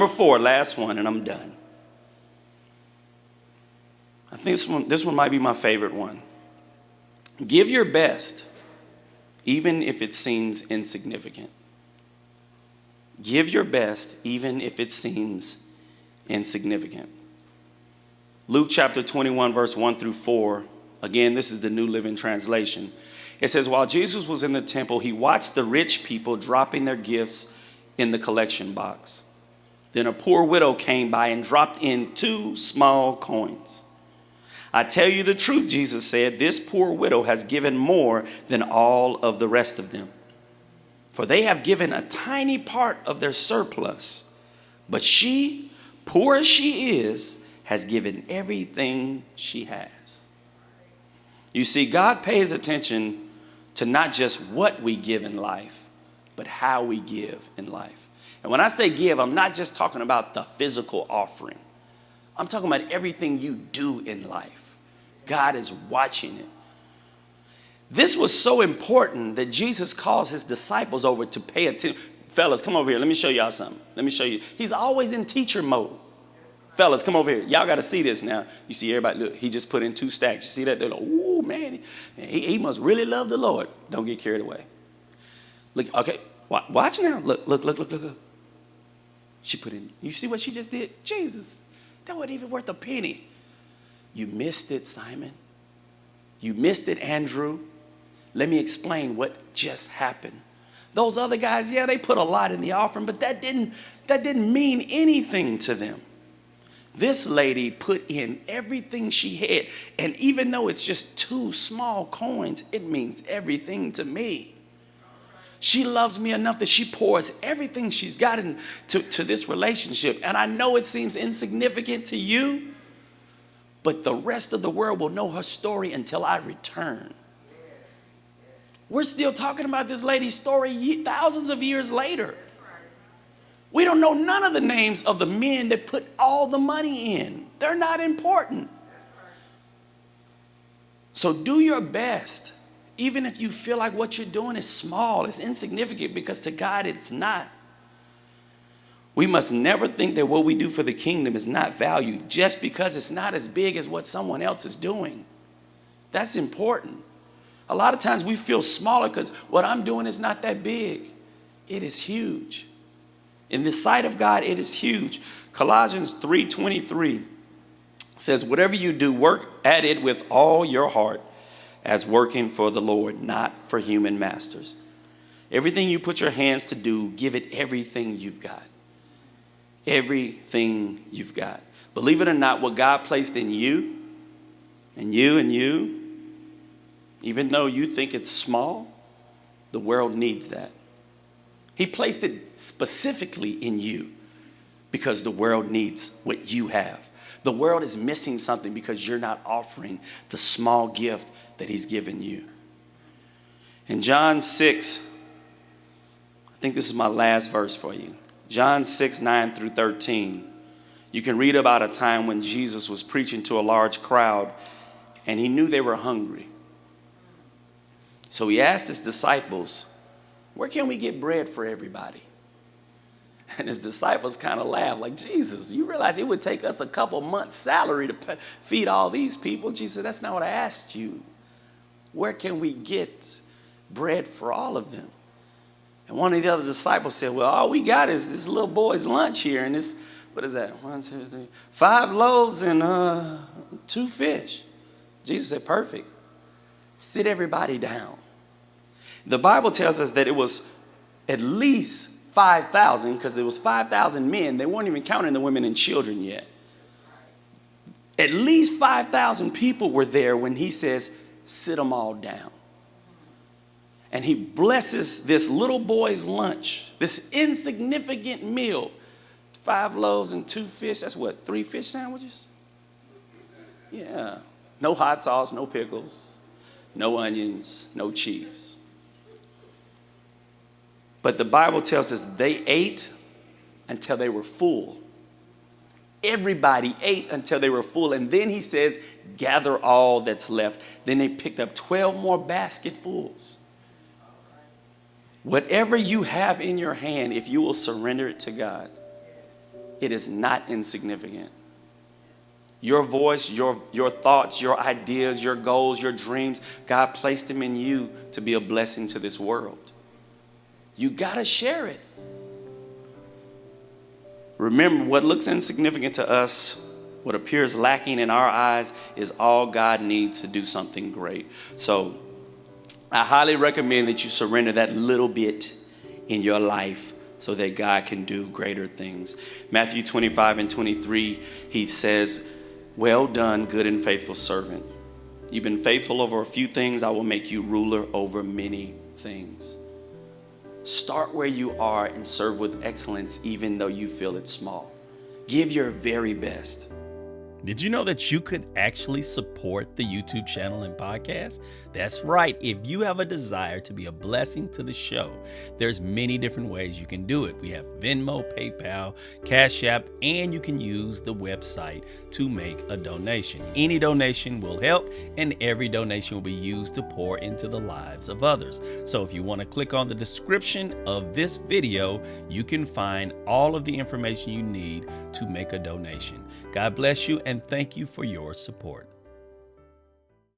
Number 4, last one, and I'm done. I think this one might be my favorite one. Give your best, even if it seems insignificant. Give your best, even if it seems insignificant. Luke chapter 21, verse 1 through 4. Again, this is the New Living Translation. It says, while Jesus was in the temple, he watched the rich people dropping their gifts in the collection box. Then a poor widow came by and dropped in 2 small coins. I tell you the truth, Jesus said, this poor widow has given more than all of the rest of them. For they have given a tiny part of their surplus. But she, poor as she is, has given everything she has. You see, God pays attention to not just what we give in life, but how we give in life. And when I say give, I'm not just talking about the physical offering. I'm talking about everything you do in life. God is watching it. This was so important that Jesus calls his disciples over to pay attention. Fellas, come over here. Let me show y'all something. Let me show you. He's always in teacher mode. Fellas, come over here. Y'all got to see this now. You see everybody, look, he just put in 2 stacks. You see that? They're like, oh, man, he must really love the Lord. Don't get carried away. Look, okay, watch now. Look. She put in, you see what she just did? Jesus, that wasn't even worth a penny. You missed it, Simon. You missed it, Andrew. Let me explain what just happened. Those other guys, yeah, they put a lot in the offering, but that didn't mean anything to them. This lady put in everything she had, and even though it's just 2 small coins, it means everything to me. She loves me enough that she pours everything she's got into this relationship. And I know it seems insignificant to you, but the rest of the world will know her story until I return. We're still talking about this lady's story thousands of years later. We don't know none of the names of the men that put all the money in. They're not important. So do your best, even if you feel like what you're doing is small, it's insignificant, because to God it's not. We must never think that what we do for the kingdom is not valued just because it's not as big as what someone else is doing. That's important. A lot of times we feel smaller because what I'm doing is not that big. It is huge. In the sight of God, it is huge. Colossians 3:23 says, whatever you do, work at it with all your heart as working for the Lord, not for human masters. Everything you put your hands to do, give it everything you've got. Everything you've got. Believe it or not, what God placed in you, and you, even though you think it's small, the world needs that. He placed it specifically in you because the world needs what you have. The world is missing something because you're not offering the small gift that he's given you. In John 6, I think this is my last verse for you. John 6:9 through 13. You can read about a time when Jesus was preaching to a large crowd and he knew they were hungry. So he asked his disciples, where can we get bread for everybody? And his disciples kind of laughed, like, Jesus, you realize it would take us a couple months' salary to feed all these people? Jesus said, that's not what I asked you. Where can we get bread for all of them? And one of the other disciples said, well, all we got is this little boy's lunch here. And this, what is that? 1, 2, 3, 5 loaves and 2 fish. Jesus said, perfect. Sit everybody down. The Bible tells us that it was at least 5,000, because there was 5,000 men. They weren't even counting the women and children yet. At least 5,000 people were there when he says, sit them all down. And he blesses this little boy's lunch, this insignificant meal. 5 loaves and 2 fish. That's what, 3 fish sandwiches? Yeah. No hot sauce, no pickles, no onions, no cheese. But the Bible tells us they ate until they were full. Everybody ate until they were full. And then he says, gather all that's left. Then they picked up 12 more basketfuls. Whatever you have in your hand, if you will surrender it to God, it is not insignificant. Your voice, your thoughts, your ideas, your goals, your dreams, God placed them in you to be a blessing to this world. You got to share it. Remember, what looks insignificant to us, what appears lacking in our eyes, is all God needs to do something great. So I highly recommend that you surrender that little bit in your life so that God can do greater things. Matthew 25:23, he says, "Well done, good and faithful servant. You've been faithful over a few things. I will make you ruler over many things." Start where you are and serve with excellence, even though you feel it's small. Give your very best. Did you know that you could actually support the YouTube channel and podcast? That's right. If you have a desire to be a blessing to the show, there's many different ways you can do it. We have Venmo, PayPal, Cash App, and you can use the website to make a donation. Any donation will help, and every donation will be used to pour into the lives of others. So if you want to click on the description of this video, you can find all of the information you need to make a donation. God bless you, and thank you for your support.